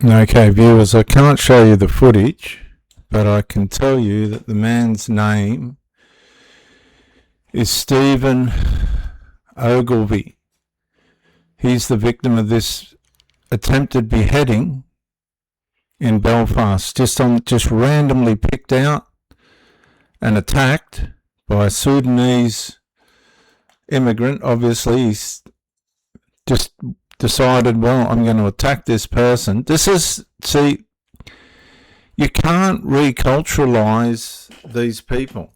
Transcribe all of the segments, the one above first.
Okay, viewers, I can't show you the footage, but I can tell you that the man's name is Stephen Ogilvie. He's the victim of this attempted beheading in Belfast, just randomly picked out and attacked by a Sudanese immigrant. Obviously, he's just decided, well, I'm going to attack this person. See, you can't reculturalize these people.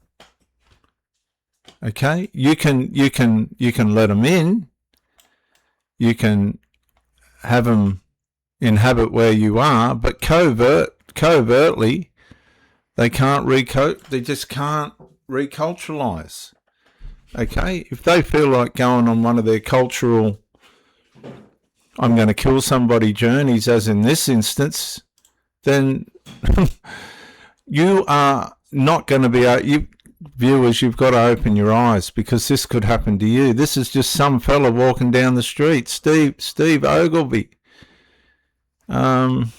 Okay, you can let them in. You can have them inhabit where you are, but covertly, they just can't reculturalize. Okay, if they feel like going on one of their cultural I'm going to kill somebody journeys, as in this instance, then you are not going to be, viewers, you've got to open your eyes, because this could happen to you. This is just some fella walking down the street, Steve Ogilvie. There's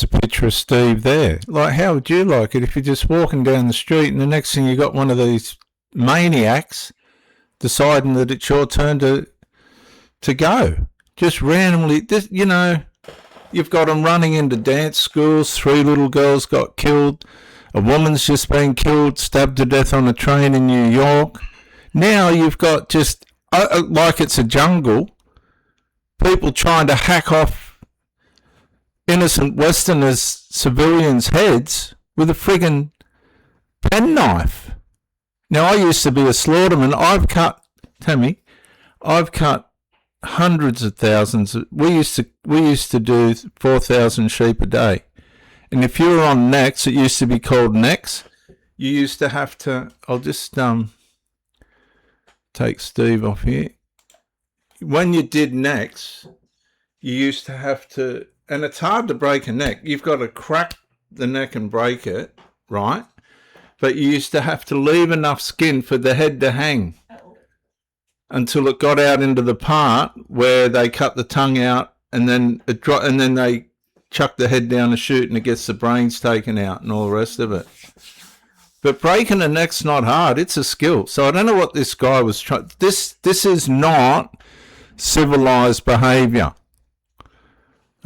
a picture of Steve there. Like, how would you like it if you're just walking down the street and the next thing you got one of these maniacs deciding that it's your turn to go, just randomly? This, you've got them running into dance schools. 3 little girls got killed. A woman's just been killed, stabbed to death on a train in New York. Now you've got just like it's a jungle, people trying to hack off innocent Westerners, civilians' heads with a friggin' penknife. Now, I used to be a slaughterman. I've cut hundreds of thousands. We used to do 4,000 sheep a day. And if you were on necks, it used to be called necks. You used to have to, I'll just take Steve off here. When you did necks, you used to have to, and it's hard to break a neck. You've got to crack the neck and break it, right? But you used to have to leave enough skin for the head to hang until it got out into the part where they cut the tongue out, and then and then they chuck the head down the chute and it gets the brains taken out and all the rest of it. But breaking a neck's not hard; it's a skill. So I don't know what this guy was trying. This is not civilized behavior.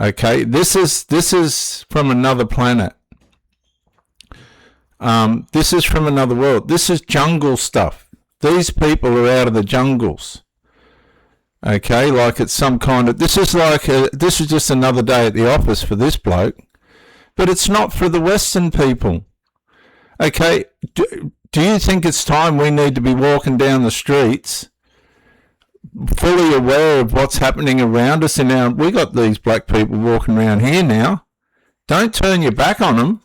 Okay, this is from another planet. This is from another world. This is jungle stuff. These people are out of the jungles. Okay, like it's some kind of, this is just another day at the office for this bloke, but it's not for the Western people. Okay, do you think it's time we need to be walking down the streets fully aware of what's happening around us? And we got these black people walking around here now. Don't turn your back on them.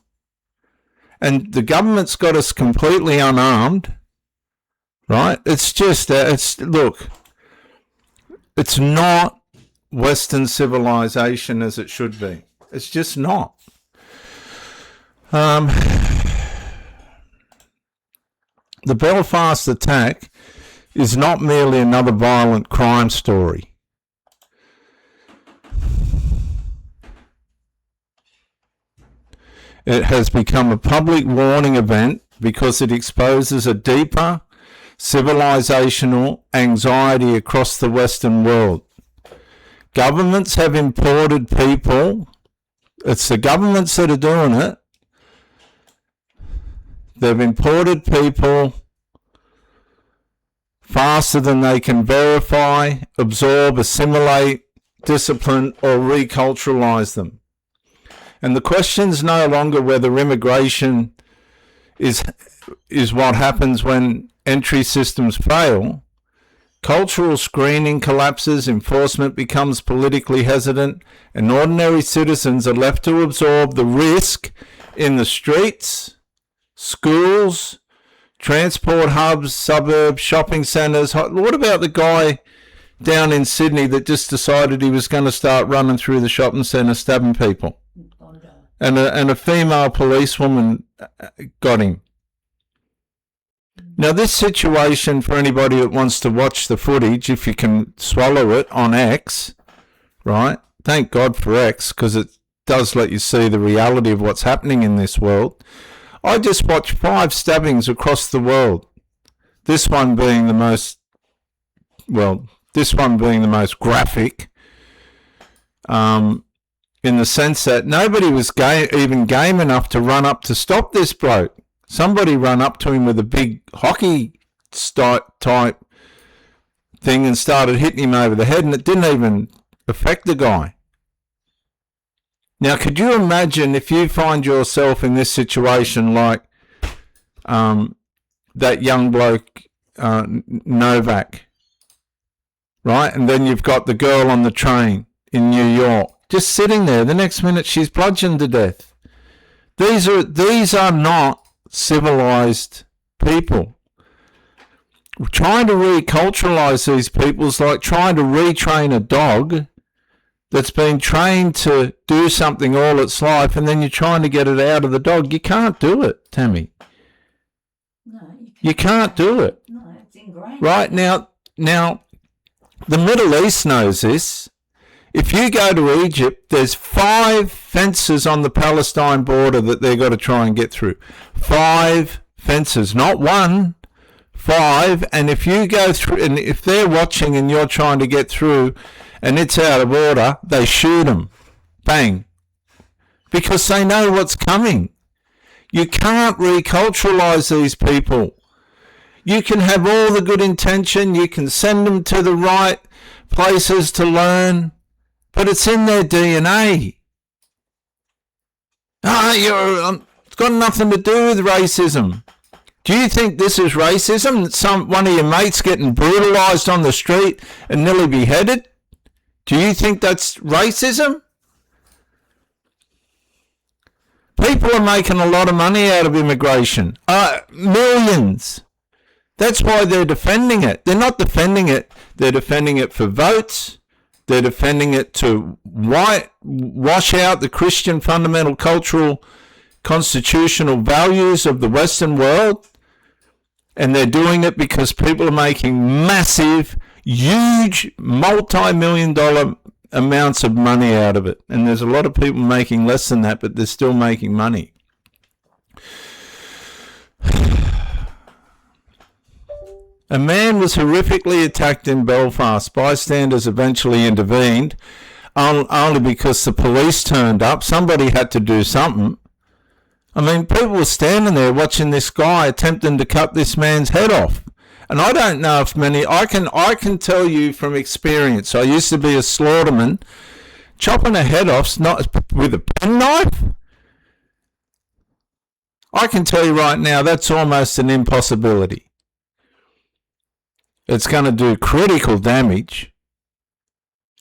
And the government's got us completely unarmed, right? It's just, look, it's not Western civilization as it should be. It's just not. The Belfast attack is not merely another violent crime story. It has become a public warning event because it exposes a deeper civilizational anxiety across the Western world. Governments have imported people. It's the governments that are doing it. They've imported people faster than they can verify, absorb, assimilate, discipline, or reculturalize them. And the question's no longer whether immigration is what happens when entry systems fail. Cultural screening collapses, enforcement becomes politically hesitant, and ordinary citizens are left to absorb the risk in the streets, schools, transport hubs, suburbs, shopping centres. What about the guy down in Sydney that just decided he was going to start running through the shopping centre stabbing people? And a female policewoman got him. Now, this situation, for anybody that wants to watch the footage, if you can swallow it, on X, right? Thank God for X, because it does let you see the reality of what's happening in this world. I just watched 5 stabbings across the world. This one being the most, graphic, in the sense that nobody was even game enough to run up to stop this bloke. Somebody ran up to him with a big hockey type thing and started hitting him over the head, and it didn't even affect the guy. Now, could you imagine if you find yourself in this situation like that young bloke, Novak, right? And then you've got the girl on the train in New York, just sitting there. The next minute she's bludgeoned to death. These are not civilized people. Trying to reculturalize these people is like trying to retrain a dog that's been trained to do something all its life, and then you're trying to get it out of the dog. You can't do it, Tammy. No, you can't do it. No, it's ingrained. Right now, the Middle East knows this. If you go to Egypt, there's 5 fences on the Palestine border that they've got to try and get through. 5 fences, not 1, 5. And if you go through, and if they're watching and you're trying to get through and it's out of order, they shoot them. Bang. Because they know what's coming. You can't reculturalize these people. You can have all the good intention, you can send them to the right places to learn, but it's in their DNA. It's got nothing to do with racism. Do you think this is racism? One of your mates getting brutalized on the street and nearly beheaded? Do you think that's racism? People are making a lot of money out of immigration. Millions. That's why they're defending it. They're not defending it. They're defending it for votes. They're defending it to wash out the Christian fundamental cultural constitutional values of the Western world. And they're doing it because people are making massive, huge, multi-million-dollar amounts of money out of it. And there's a lot of people making less than that, but they're still making money. A man was horrifically attacked in Belfast. Bystanders eventually intervened, only because the police turned up. Somebody had to do something. I mean, people were standing there watching this guy attempting to cut this man's head off. And I don't know if many, I can tell you from experience, I used to be a slaughterman, chopping a head off not with a penknife. I can tell you right now, that's almost an impossibility. It's going to do critical damage.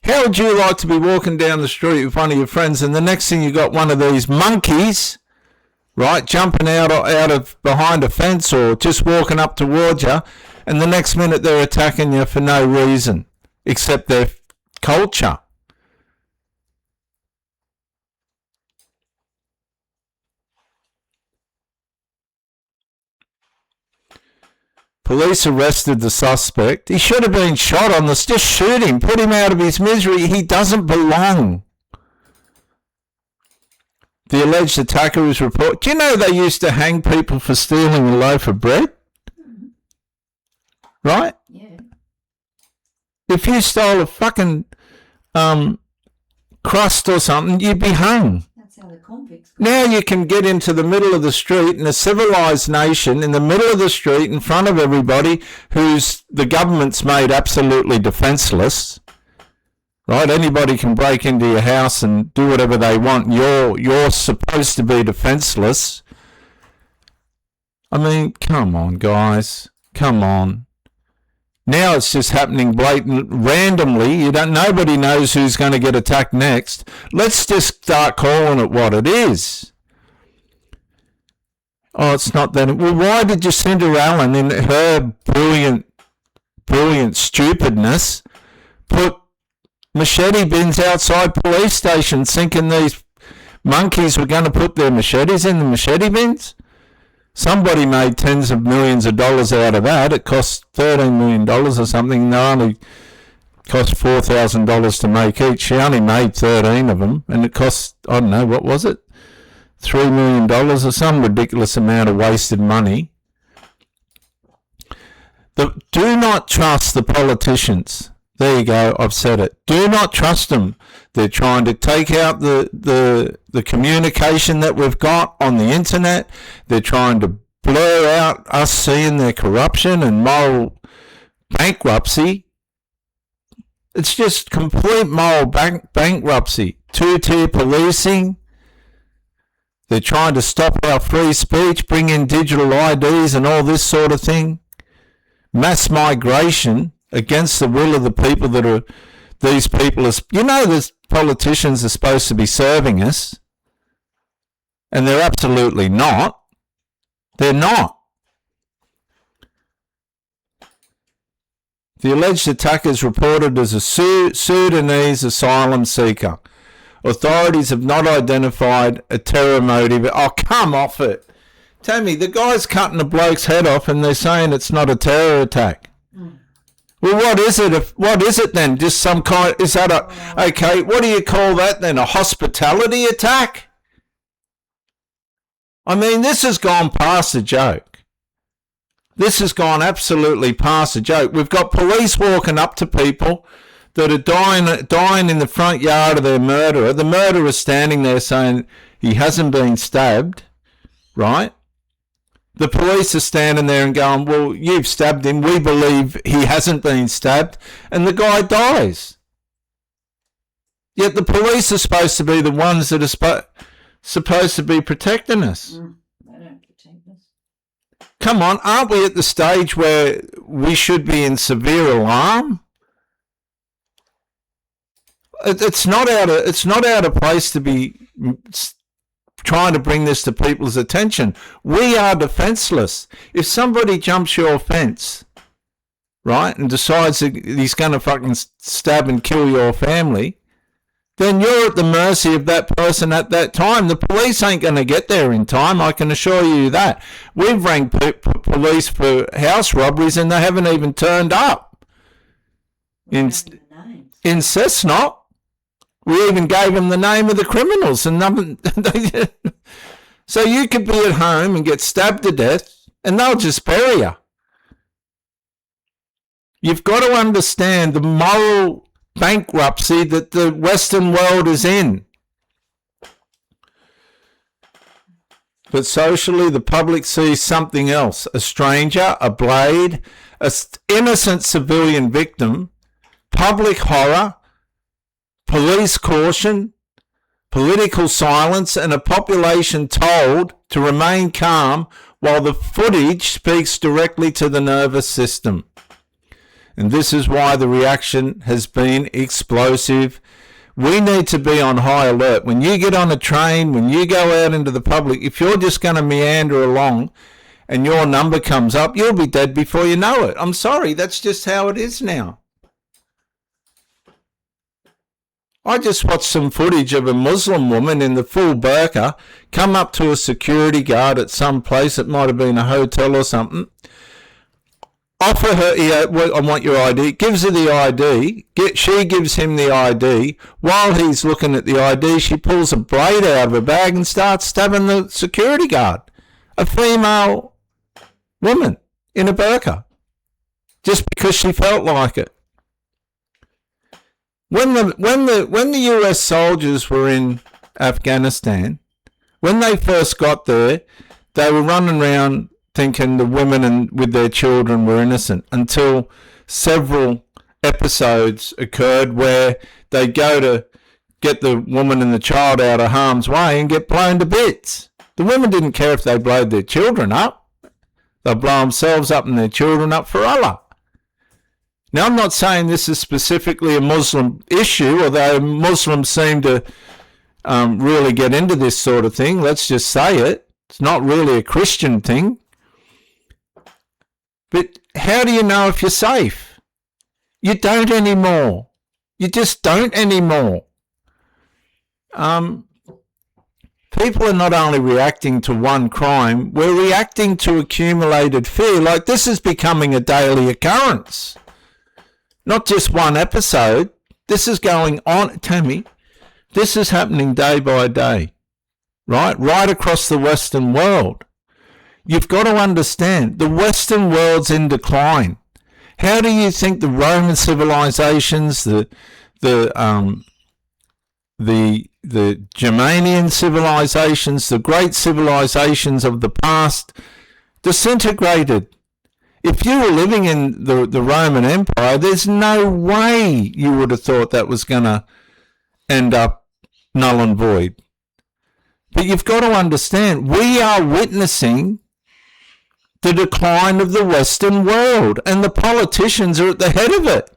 How would you like to be walking down the street with one of your friends and the next thing you got one of these monkeys, right, jumping out of behind a fence or just walking up towards you, and the next minute they're attacking you for no reason except their culture? Police arrested the suspect. He should have been shot on this. Just shoot him. Put him out of his misery. He doesn't belong. The alleged attacker was reported. Do you know they used to hang people for stealing a loaf of bread? Right? Yeah. If you stole a fucking crust or something, you'd be hung. That's how the convicts. Now you can get into the middle of the street in a civilized nation, in the middle of the street, in front of everybody, who's the government's made absolutely defenseless. Right? Anybody can break into your house and do whatever they want. You're supposed to be defenseless. I mean, come on, guys. Come on. Now it's just happening randomly. Nobody knows who's going to get attacked next. Let's just start calling it what it is. Oh, it's not that. Well, why did Jacinda Allen, in her brilliant stupidness, put machete bins outside police stations, thinking these monkeys were going to put their machetes in the machete bins? Somebody made tens of millions of dollars out of that. It cost $13 million or something. They only cost $4,000 to make each. She only made 13 of them, and it cost, I don't know, what was it? $3 million or some ridiculous amount of wasted money. Do not trust the politicians. There you go, I've said it. Do not trust them. They're trying to take out the communication that we've got on the internet. They're trying to blur out us seeing their corruption and moral bankruptcy. It's just complete moral bankruptcy. Two-tier policing. They're trying to stop our free speech, bring in digital IDs and all this sort of thing. Mass migration against the will of the people that are, these people are, you know, the politicians are supposed to be serving us, and they're absolutely not. They're not. The alleged attacker is reported as a Sudanese asylum seeker. Authorities have not identified a terror motive. Oh, come off it. Tammy, the guy's cutting a bloke's head off and they're saying it's not a terror attack. Well, what is it? What is it then? Just some kind, is that okay, what do you call that then? A hospitality attack? I mean, this has gone past a joke. This has gone absolutely past a joke. We've got police walking up to people that are dying in the front yard of their murderer. The murderer's standing there saying he hasn't been stabbed, right? The police are standing there and going, well, you've stabbed him. We believe he hasn't been stabbed. And the guy dies. Yet the police are supposed to be the ones that are supposed to be protecting us. They don't protect us. Come on, aren't we at the stage where we should be in severe alarm? It's not out of place to be trying to bring this to people's attention. We are defenseless. If somebody jumps your fence, right, and decides that he's going to fucking stab and kill your family, then you're at the mercy of that person at that time. The police ain't going to get there in time, I can assure you that. We've rang police for house robberies and they haven't even turned up. In Cessnock, we even gave them the name of the criminals and nothing. So you could be at home and get stabbed to death and they'll just bury you. You've got to understand the moral bankruptcy that the Western world is in. But socially, the public sees something else. A stranger, a blade, an innocent civilian victim, public horror, police caution, political silence, and a population told to remain calm while the footage speaks directly to the nervous system. And this is why the reaction has been explosive. We need to be on high alert. When you get on a train, when you go out into the public, if you're just going to meander along and your number comes up, you'll be dead before you know it. I'm sorry, that's just how it is now. I just watched some footage of a Muslim woman in the full burqa come up to a security guard at some place. It might have been a hotel or something. Offer her, I want your ID. Gives her the ID. She gives him the ID. While he's looking at the ID, she pulls a blade out of her bag and starts stabbing the security guard. A female woman in a burqa. Just because she felt like it. When the US soldiers were in Afghanistan, when they first got there, they were running around thinking the women and with their children were innocent until several episodes occurred where they go to get the woman and the child out of harm's way and get blown to bits. The women didn't care if they blowed their children up. They'll blow themselves up and their children up for Allah. Now, I'm not saying this is specifically a Muslim issue, although Muslims seem to really get into this sort of thing. Let's just say it. It's not really a Christian thing. But how do you know if you're safe? You don't anymore. You just don't anymore. people are not only reacting to one crime, we're reacting to accumulated fear. Like, this is becoming a daily occurrence. Not just one episode. This is going on, Tammy. This is happening day by day, right? Right across the Western world. You've got to understand, the Western world's in decline. How do you think the Roman civilizations, the Germanian civilizations, the great civilizations of the past disintegrated? If you were living in the Roman Empire, there's no way you would have thought that was going to end up null and void. But you've got to understand, we are witnessing the decline of the Western world, and the politicians are at the head of it.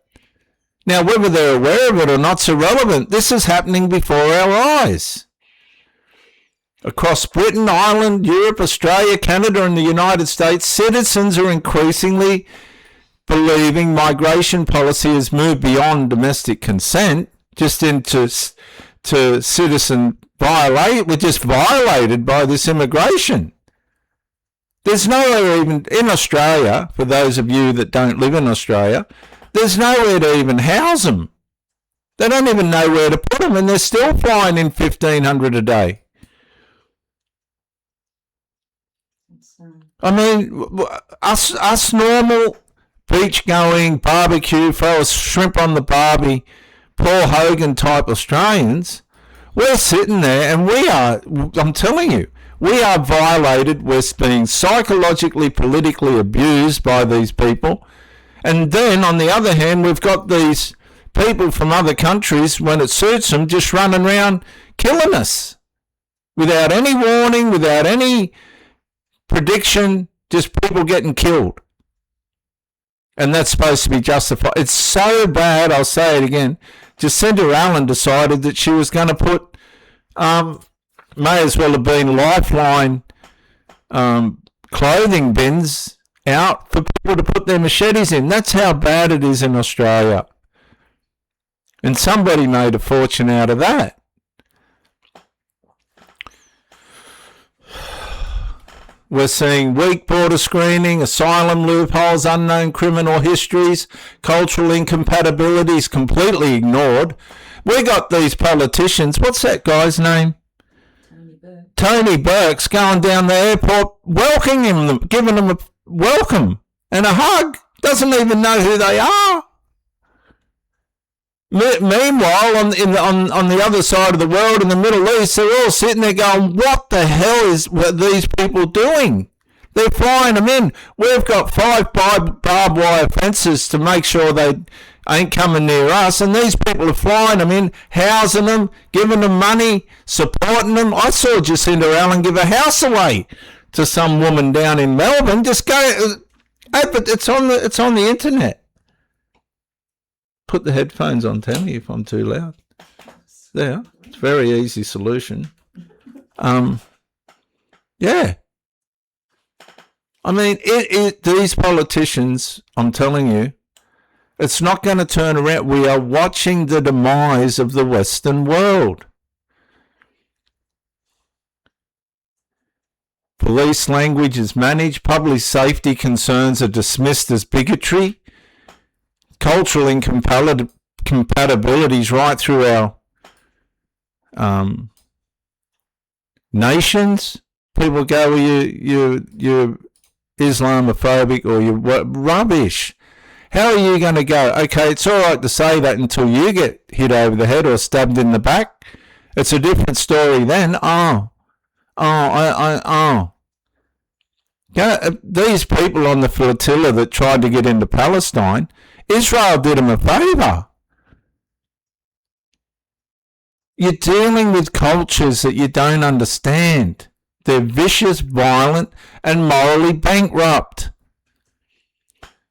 Now, whether they're aware of it or not's irrelevant. This is happening before our eyes. Across Britain, Ireland, Europe, Australia, Canada, and the United States, citizens are increasingly believing migration policy has moved beyond domestic consent, just into citizen violate. We're just violated by this immigration. There's nowhere even in Australia, for those of you that don't live in Australia, there's nowhere to even house them. They don't even know where to put them, and they're still flying in 1,500 a day. I mean, us normal beach-going, barbecue, throw a shrimp on the barbie, Paul Hogan type Australians, we're sitting there and we are, I'm telling you, we are violated. We're being psychologically, politically abused by these people. And then, on the other hand, we've got these people from other countries, when it suits them, just running around killing us. Without any warning, without any prediction, just people getting killed. And that's supposed to be justified. It's so bad, I'll say it again. Jacinda Allen decided that she was going to put, may as well have been Lifeline clothing bins out for people to put their machetes in. That's how bad it is in Australia. And somebody made a fortune out of that. We're seeing weak border screening, asylum loopholes, unknown criminal histories, cultural incompatibilities completely ignored. We got these politicians, what's that guy's name? Tony Burke's going down the airport, welcoming them, giving them a welcome and a hug. Doesn't even know who they are. Meanwhile, on the other side of the world, in the Middle East, they're all sitting there going, what the hell is what these people doing? They're flying them in. We've got 5 barbed wire fences to make sure they ain't coming near us, and these people are flying them in, housing them, giving them money, supporting them. I saw Jacinda Allen give a house away to some woman down in Melbourne. Just go, but it's on the internet. Put the headphones on, Tammy, if I'm too loud. There, it's a very easy solution. Yeah. I mean, these politicians, I'm telling you, it's not going to turn around. We are watching the demise of the Western world. Police language is managed. Public safety concerns are dismissed as bigotry. Cultural incompatibilities right through our nations. People go, well, you're Islamophobic or you're rubbish. How are you going to go? Okay, it's all right to say that until you get hit over the head or stabbed in the back. It's a different story then. These people on the flotilla that tried to get into Palestine, Israel did them a favour. You're dealing with cultures that you don't understand. They're vicious, violent, and morally bankrupt.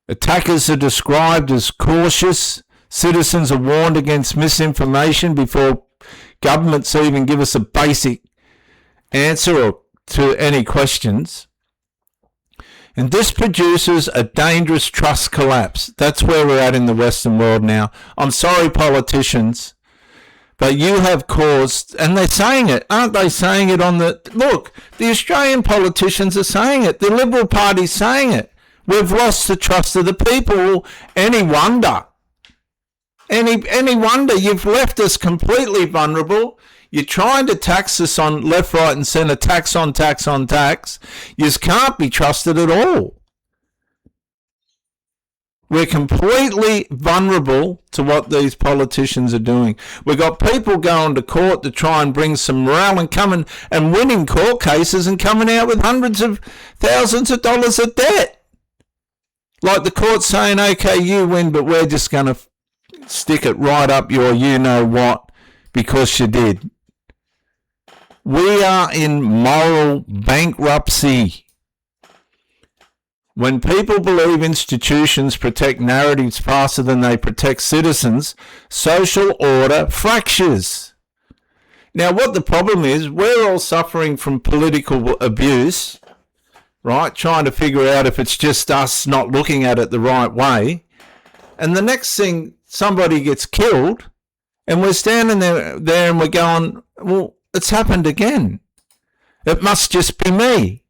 Attackers are described as cautious. Citizens are warned against misinformation before governments even give us a basic answer to any questions. And this produces a dangerous trust collapse. That's where we're at in the Western world now. I'm sorry, politicians, But you have caused, and they're saying it, aren't they saying it on the, look, the Australian politicians are saying it, the Liberal Party's saying it. We've lost the trust of the people. Any wonder? Any wonder? You've left us completely vulnerable. You're trying to tax us on left, right and centre, tax on tax on tax. You can't be trusted at all. We're completely vulnerable to what these politicians are doing. We've got people going to court to try and bring some morale and coming and winning court cases and coming out with hundreds of thousands of dollars of debt. Like the court saying, okay, you win, but we're just going to stick it right up your you-know-what because you did. We are in moral bankruptcy. When people believe institutions protect narratives faster than they protect citizens, social order fractures. Now, what the problem is, we're all suffering from political abuse, right? Trying to figure out if it's just us not looking at it the right way. And the next thing, somebody gets killed, and we're standing there and we're going, well, it's happened again. It must just be me.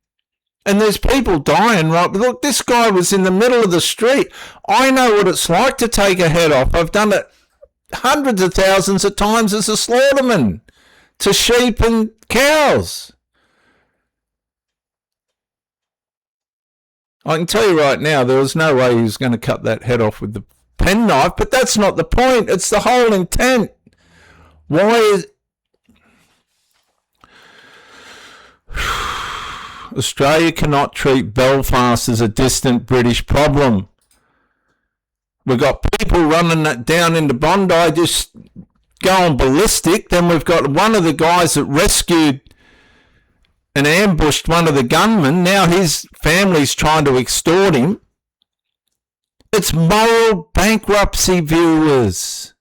And there's people dying, right? But look, this guy was in the middle of the street. I know what it's like to take a head off. I've done it hundreds of thousands of times as a slaughterman to sheep and cows. I can tell you right now, there was no way he was going to cut that head off with the penknife, but that's not the point. It's the whole intent. Why is... Australia cannot treat Belfast as a distant British problem. We've got people running that down into Bondi just going ballistic. Then we've got one of the guys that rescued and ambushed one of the gunmen. Now his family's trying to extort him. It's moral bankruptcy, viewers.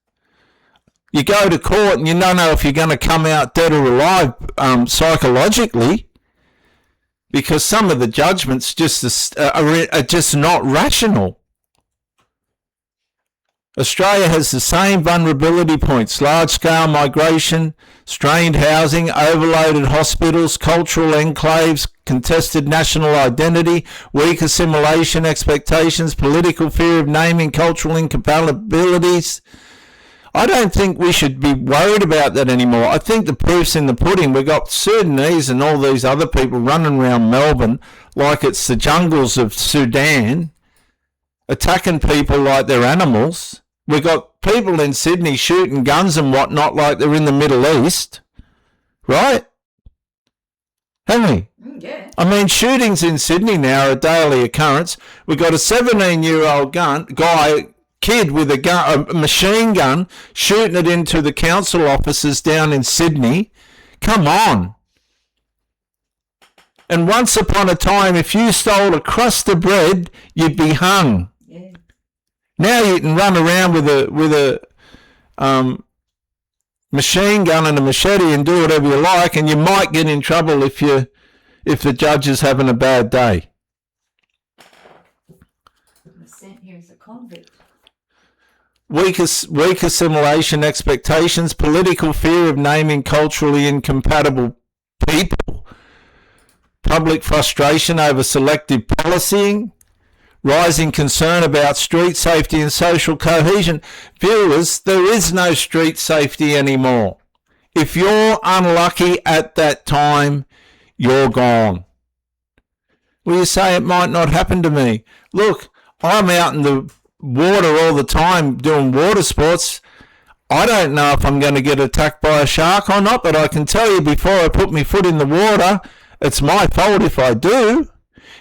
You go to court and you don't know if you're going to come out dead or alive psychologically. Because some of the judgments are just not rational. Australia has the same vulnerability points: large-scale migration, strained housing, overloaded hospitals, cultural enclaves, contested national identity, weak assimilation expectations, political fear of naming, cultural incompatibilities. I don't think we should be worried about that anymore. I think the proof's in the pudding. We've got Sudanese and all these other people running around Melbourne like it's the jungles of Sudan, attacking people like they're animals. We've got people in Sydney shooting guns and whatnot like they're in the Middle East. Right? Haven't we? Yeah. I mean, shootings in Sydney now are a daily occurrence. We've got a 17-year-old kid with a machine gun shooting it into the council offices down in Sydney. Come on. And once upon a time, if you stole a crust of bread, you'd be hung. Yeah. Now you can run around with a machine gun and a machete and do whatever you like, and you might get in trouble if the judge is having a bad day. I'm sent here as a convict. Weak assimilation expectations, political fear of naming culturally incompatible people, public frustration over selective policing, rising concern about street safety and social cohesion. Viewers, there is no street safety anymore. If you're unlucky at that time, you're gone. Well, you say it might not happen to me. Look, I'm out in the water all the time doing water sports. I don't know if I'm going to get attacked by a shark or not, but I can tell you before I put my foot in the water, it's my fault if I do.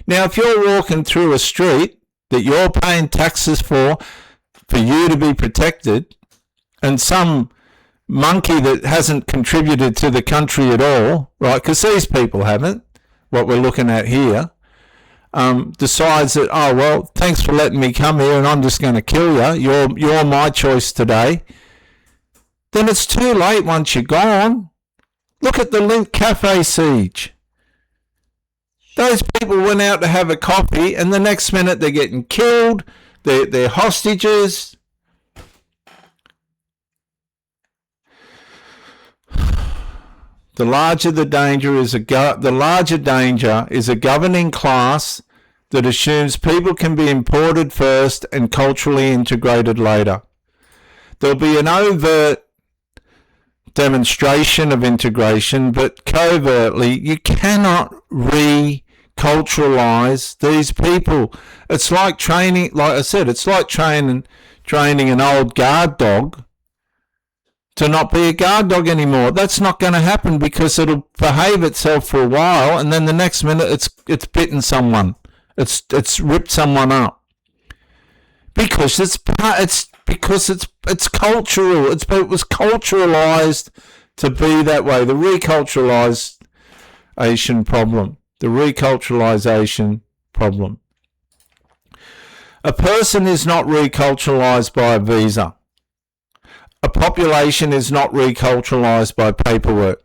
Now, if you're walking through a street that you're paying taxes for you to be protected, and some monkey that hasn't contributed to the country at all, right, because these people haven't, what we're looking at here, decides that, oh, well, thanks for letting me come here and I'm just going to kill you. You're my choice today. Then it's too late once you're gone. Look at the Link Cafe siege. Those people went out to have a coffee and the next minute they're getting killed. They're hostages. The larger danger is a governing class that assumes people can be imported first and culturally integrated later. There'll be an overt demonstration of integration, but covertly, you cannot reculturalize these people. It's like training, like I said, it's like training an old guard dog to not be a guard dog anymore. That's not going to happen because it'll behave itself for a while, and then the next minute it's bitten someone. It's ripped someone up because it's cultural. It was culturalized to be that way. The reculturalization problem. The reculturalization problem. A person is not reculturalized by a visa. A population is not reculturalized by paperwork.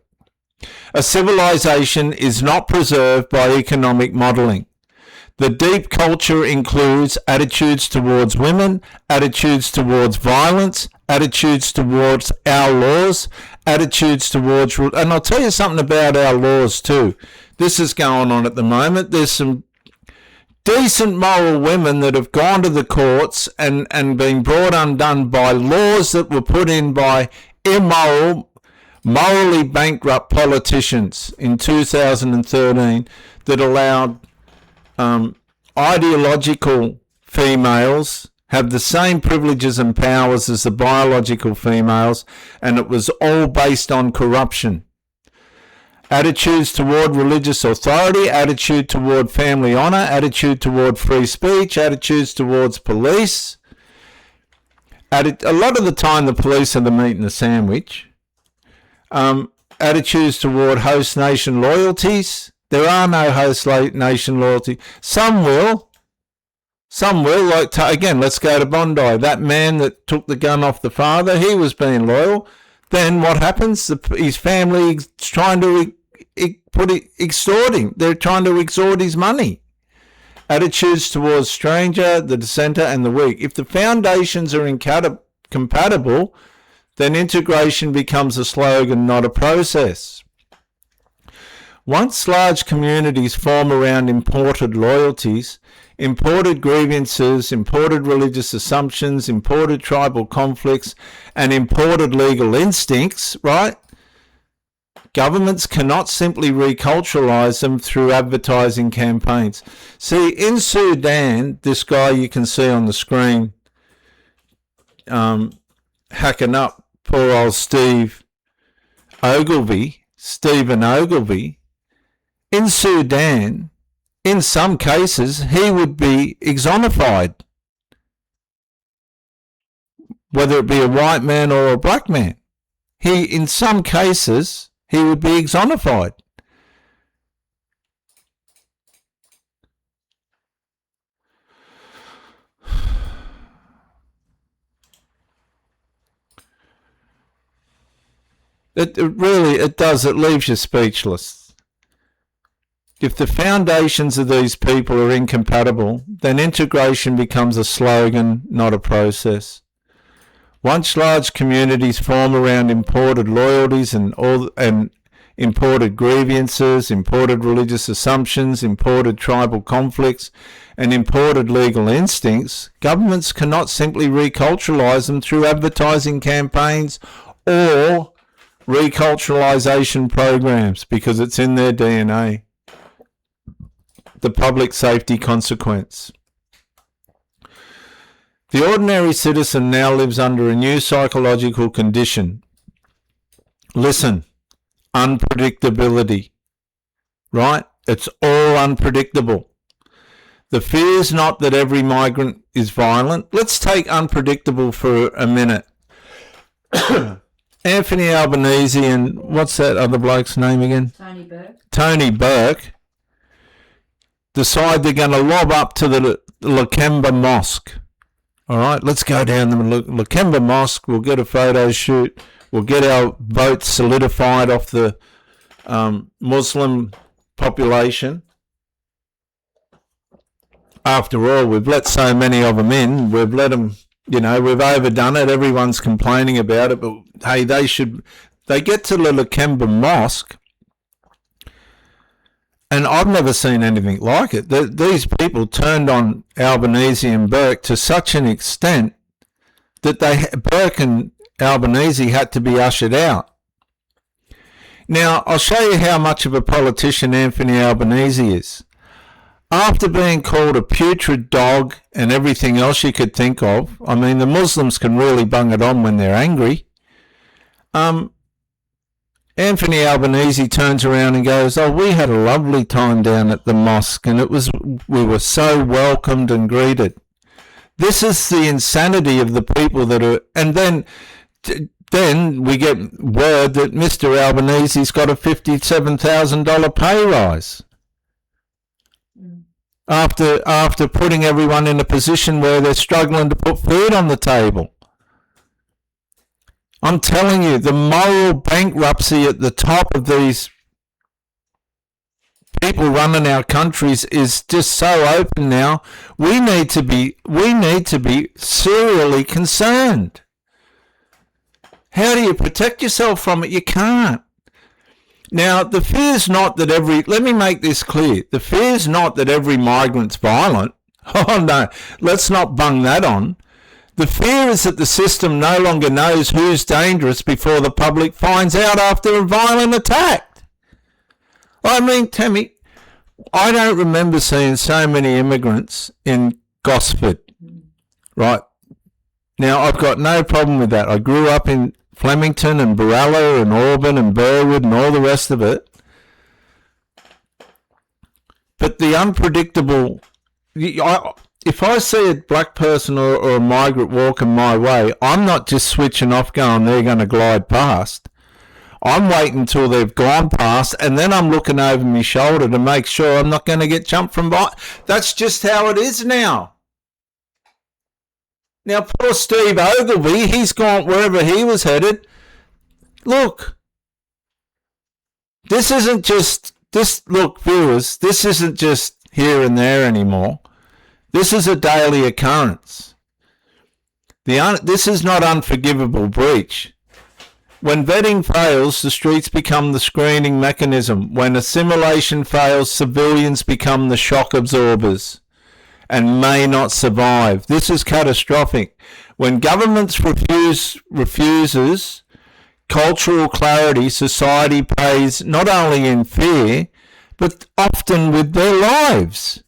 A civilization is not preserved by economic modelling. The deep culture includes attitudes towards women, attitudes towards violence, attitudes towards our laws, attitudes towards... And I'll tell you something about our laws too. This is going on at the moment. There's some decent moral women that have gone to the courts and been brought undone by laws that were put in by immoral, morally bankrupt politicians in 2013 that allowed ideological females have the same privileges and powers as the biological females, and it was all based on corruption. Attitudes toward religious authority, attitude toward family honour, attitude toward free speech, attitudes towards police. A lot of the time the police are the meat in the sandwich. Attitudes toward host nation loyalties. There are no host nation loyalty. Some will. Like, again, let's go to Bondi. That man that took the gun off the father, he was being loyal. Then what happens? His family is trying to extort him. They're trying to extort his money. Attitudes towards stranger, the dissenter, and the weak. If the foundations are incompatible, then integration becomes a slogan, not a process. Once large communities form around imported loyalties, imported grievances, imported religious assumptions, imported tribal conflicts, and imported legal instincts, right? Governments cannot simply reculturalize them through advertising campaigns. See, in Sudan, this guy you can see on the screen hacking up poor old Stephen Ogilvy, in Sudan, in some cases, he would be exonerated, whether it be a white man or a black man. In some cases, he would be exonerated. It does. It leaves you speechless. If the foundations of these people are incompatible, then integration becomes a slogan, not a process. Once large communities form around imported loyalties and imported grievances, imported religious assumptions, imported tribal conflicts, and imported legal instincts, governments cannot simply reculturalize them through advertising campaigns or reculturalization programs because it's in their DNA. The public safety consequence. The ordinary citizen now lives under a new psychological condition. Listen, unpredictability, right? It's all unpredictable. The fear is not that every migrant is violent. Let's take unpredictable for a minute. Anthony Albanese and what's that other bloke's name again? Tony Burke. Decide they're going to lob up to the Lakemba Mosque. All right, let's go down the Lakemba Mosque. We'll get a photo shoot. We'll get our votes solidified off the Muslim population. After all, we've let so many of them in. We've let them, we've overdone it. Everyone's complaining about it. But, hey, they get to the Lakemba Mosque And I've never seen anything like it. These people turned on Albanese and Burke to such an extent that Burke and Albanese had to be ushered out. Now, I'll show you how much of a politician Anthony Albanese is. After being called a putrid dog and everything else you could think of, I mean, the Muslims can really bung it on when they're angry. Anthony Albanese turns around and goes, "Oh, we had a lovely time down at the mosque, and we were so welcomed and greeted." This is the insanity of the people that are, and then we get word that Mr. Albanese's got a $57,000 pay rise. After putting everyone in a position where they're struggling to put food on the table. I'm telling you, the moral bankruptcy at the top of these people running our countries is just so open now. We need to be serially concerned. How do you protect yourself from it? You can't. Now, the fear's not that let me make this clear. The fear's not that every migrant's violent. Oh no, let's not bung that on. The fear is that the system no longer knows who's dangerous before the public finds out after a violent attack. I mean, Tammy, I don't remember seeing so many immigrants in Gosford, right? Now, I've got no problem with that. I grew up in Flemington and Barella and Auburn and Burwood and all the rest of it. But the unpredictable... If I see a black person or a migrant walking my way, I'm not just switching off going, they're going to glide past. I'm waiting until they've gone past, and then I'm looking over my shoulder to make sure I'm not going to get jumped from behind. That's just how it is now. Now, poor Steve Ogilvy, he's gone wherever he was headed. Look, this isn't just, viewers, this isn't just here and there anymore. This is a daily occurrence. This is not unforgivable breach. When vetting fails, the streets become the screening mechanism. When assimilation fails, civilians become the shock absorbers and may not survive. This is catastrophic. When governments refuses cultural clarity, society pays not only in fear, but often with their lives.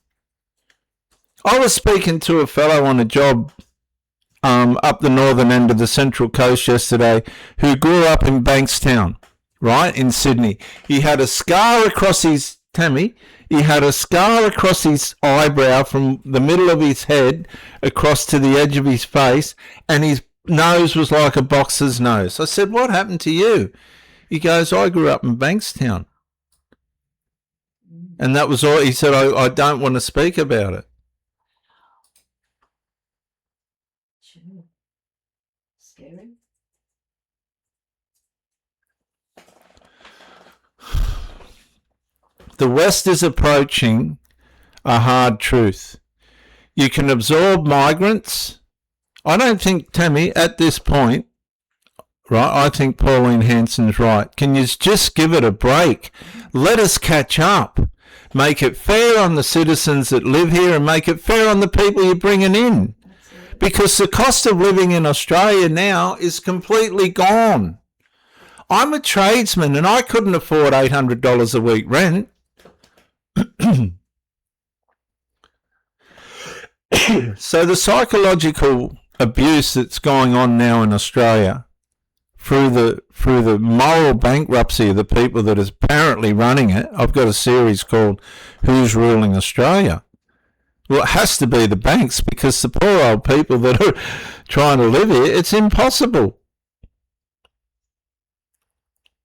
I was speaking to a fellow on a job up the northern end of the Central Coast yesterday who grew up in Bankstown, right, in Sydney. He had a scar across his, Tammy, he had a scar across his eyebrow from the middle of his head across to the edge of his face, and his nose was like a boxer's nose. I said, "What happened to you?" He goes, "I grew up in Bankstown." And that was all. He said, I don't want to speak about it. Scary. The West is approaching a hard truth. You can absorb migrants. I don't think, Tammy, at this point, right, I think Pauline Hanson's right. Can you just give it a break? Let us catch up. Make it fair on the citizens that live here and make it fair on the people you're bringing in. Because the cost of living in Australia now is completely gone. I'm a tradesman and I couldn't afford $800 a week rent. So the psychological abuse that's going on now in Australia through the moral bankruptcy of the people that is apparently running it. I've got a series called Who's Ruling Australia? Well, it has to be the banks, because the poor old people that are trying to live here, it's impossible.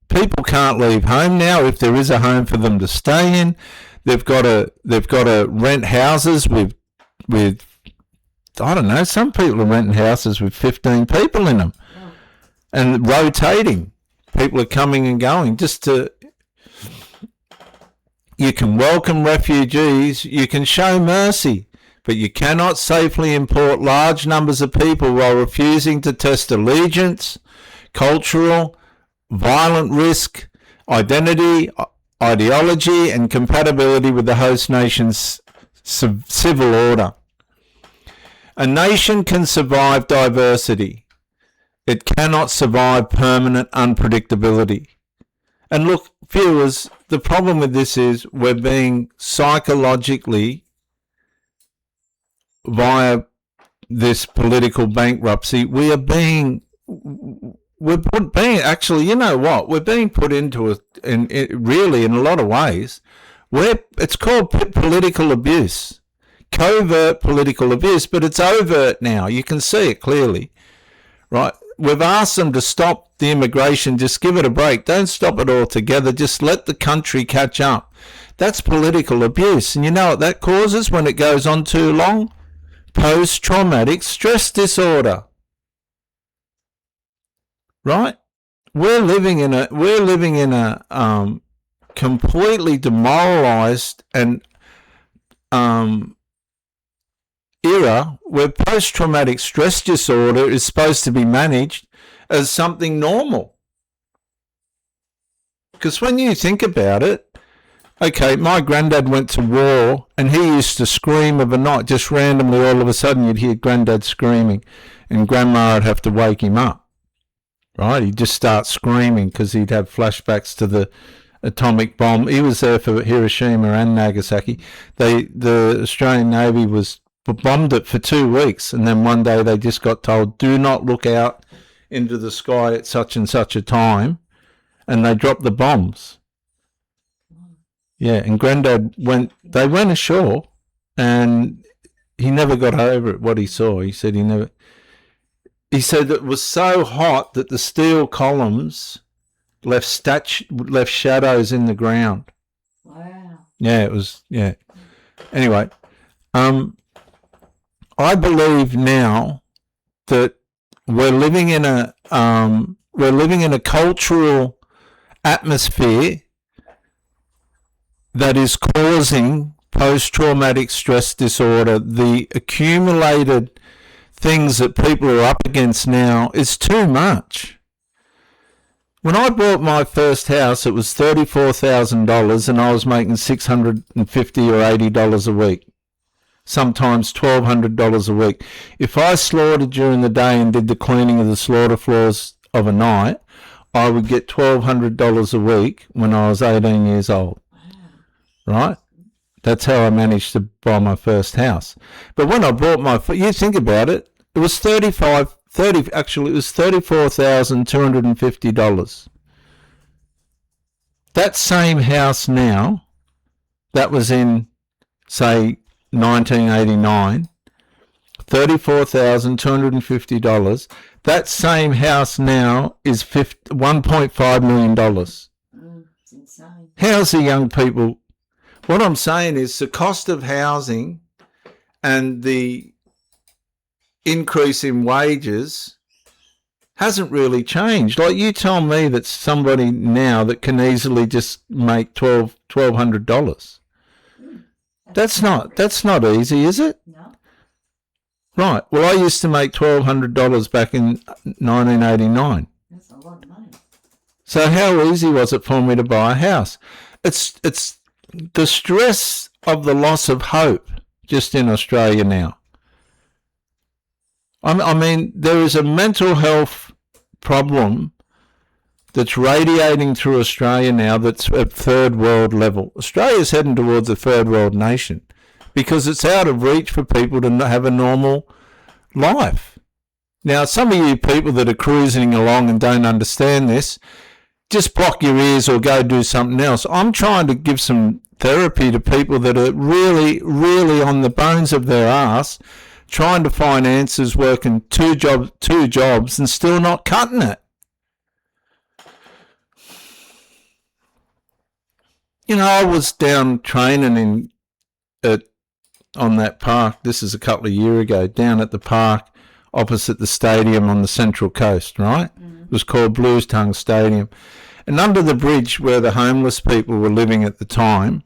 People can't leave home now if there is a home for them to stay in. They've got to rent houses with I don't know, some people are renting houses with 15 people in them and rotating. People are coming and going you can welcome refugees, you can show mercy, but you cannot safely import large numbers of people while refusing to test allegiance, cultural, violent risk, identity, ideology and compatibility with the host nation's civil order. A nation can survive diversity. It cannot survive permanent unpredictability. And look, viewers, the problem with this is we're being psychologically, via this political bankruptcy, we're being actually, you know what, we're being put into really in a lot of ways, it's called political abuse, covert political abuse, but it's overt now. You can see it clearly, right? We've asked them to stop the immigration, just give it a break. Don't stop it altogether. Just let the country catch up. That's political abuse. And you know what that causes when it goes on too long? Post-traumatic stress disorder. Right? We're living in a completely demoralized and era where post-traumatic stress disorder is supposed to be managed as something normal. Because when you think about it, okay, my granddad went to war and he used to scream of a night, just randomly all of a sudden you'd hear granddad screaming and grandma would have to wake him up, right? He'd just start screaming because he'd have flashbacks to the atomic bomb. He was there for Hiroshima and Nagasaki. The Australian Navy bombed it for 2 weeks, and then one day they just got told, do not look out into the sky at such and such a time, and they dropped the bombs. Yeah, and Grandad they went ashore, and he never got over it, what he saw. He said he said it was so hot that the steel columns left shadows in the ground. Wow. Yeah, it was, yeah. Anyway, I believe now that we're living in a cultural atmosphere that is causing post-traumatic stress disorder. The accumulated things that people are up against now is too much. When I bought my first house, it was $34,000 and I was making $650 or $80 a week. Sometimes $1,200 a week. If I slaughtered during the day and did the cleaning of the slaughter floors of a night, I would get $1,200 a week when I was 18 years old. Right? That's how I managed to buy my first house. But when I bought you think about it, it was $34,250. That same house now, that was in, say, 1989, $34,250. That same house now is $1.5 million. It's insane. How's the young people? What I'm saying is the cost of housing and the increase in wages hasn't really changed. Like, you tell me that somebody now that can easily just make $1,200. That's not easy, is it? No. Right. Well, I used to make $1,200 back in 1989. That's a lot of money. So how easy was it for me to buy a house? It's the stress of the loss of hope just in Australia now. I mean, there is a mental health problem that's radiating through Australia now that's at third world level. Australia's heading towards a third world nation because it's out of reach for people to have a normal life. Now, some of you people that are cruising along and don't understand this, just block your ears or go do something else. I'm trying to give some therapy to people that are really, really on the bones of their ass, trying to find answers, working two jobs and still not cutting it. You know, I was down training on that park. This is a couple of years ago, down at the park opposite the stadium on the Central Coast, right? Mm-hmm. It was called Blues Tongue Stadium. And under the bridge where the homeless people were living at the time,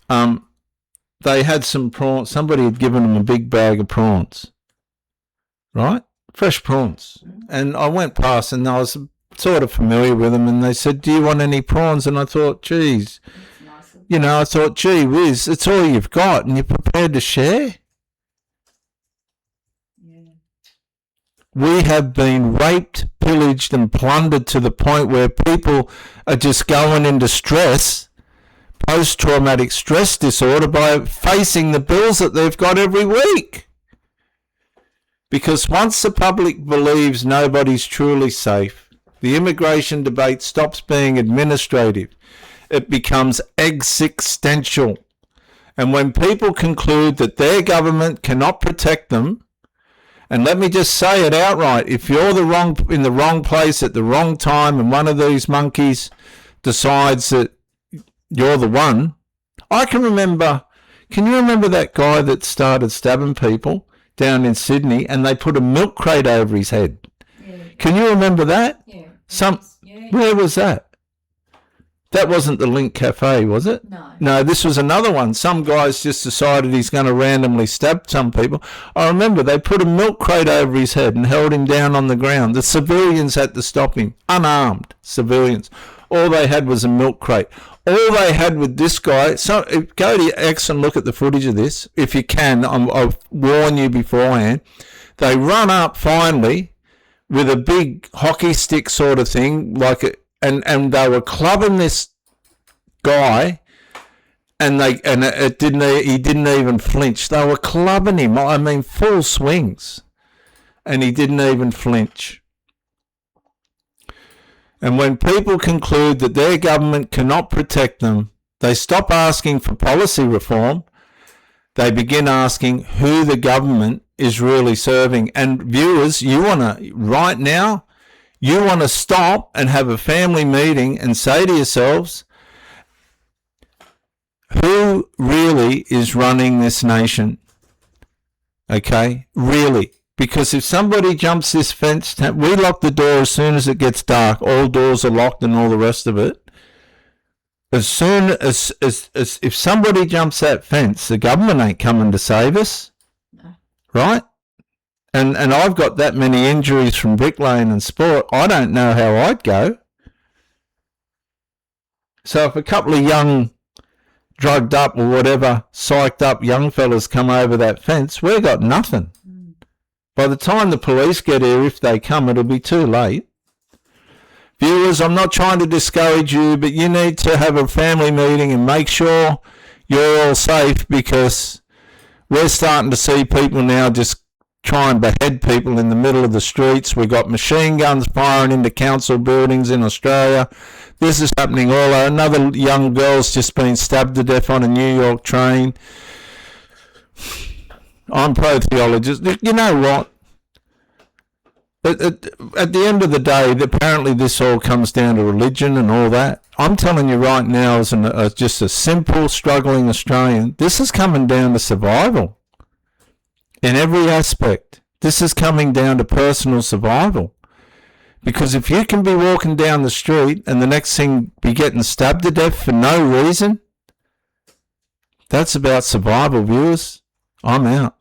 they had some prawns. Somebody had given them a big bag of prawns, right? Fresh prawns. And I went past and there was sort of familiar with them, and they said, "Do you want any prawns?" And I thought, geez, It's nice of you know, I thought, gee whiz, it's all you've got, and you're prepared to share. yeah. We have been raped, pillaged, and plundered to the point where people are just going into stress, post-traumatic stress disorder, by facing the bills that they've got every week. Because once the public believes nobody's truly safe, the immigration debate stops being administrative. It becomes existential. And when people conclude that their government cannot protect them, and let me just say it outright, if you're in the wrong place at the wrong time and one of these monkeys decides that you're the one, can you remember that guy that started stabbing people down in Sydney, and they put a milk crate over his head? Yeah. Can you remember that? Yeah. Yeah. Where was that? That wasn't the Link Cafe, was it? No. No, this was another one. Some guy's just decided he's going to randomly stab some people. I remember they put a milk crate over his head and held him down on the ground. The civilians had to stop him, unarmed civilians. All they had was a milk crate. All they had with this guy, so go to X and look at the footage of this, if you can. I'll warn you beforehand. They run up finally with a big hockey stick sort of thing, and they were clubbing this guy, and he didn't even flinch. They were clubbing him, I mean full swings, and he didn't even flinch. And when people conclude that their government cannot protect them, they stop asking for policy reform. They begin asking who the government is really serving. And viewers, right now, you want to stop and have a family meeting and say to yourselves, who really is running this nation? Okay, really. Because if somebody jumps this fence, we lock the door as soon as it gets dark. All doors are locked and all the rest of it. As soon as if somebody jumps that fence, the government ain't coming to save us. No. Right? And I've got that many injuries from bricklaying and sport, I don't know how I'd go. So if a couple of young, drugged up or whatever, psyched up young fellas come over that fence, we've got nothing. By the time the police get here, if they come, it'll be too late. Viewers, I'm not trying to discourage you, but you need to have a family meeting and make sure you're all safe, because we're starting to see people now just try and behead people in the middle of the streets. We've got machine guns firing into council buildings in Australia. This is happening all over. Another young girl's just been stabbed to death on a New York train. I'm pro-theologist. You know what? At the end of the day, apparently this all comes down to religion and all that. I'm telling you right now, as just a simple, struggling Australian, this is coming down to survival. In every aspect. This is coming down to personal survival. Because if you can be walking down the street and the next thing be getting stabbed to death for no reason, that's about survival, viewers. I'm out.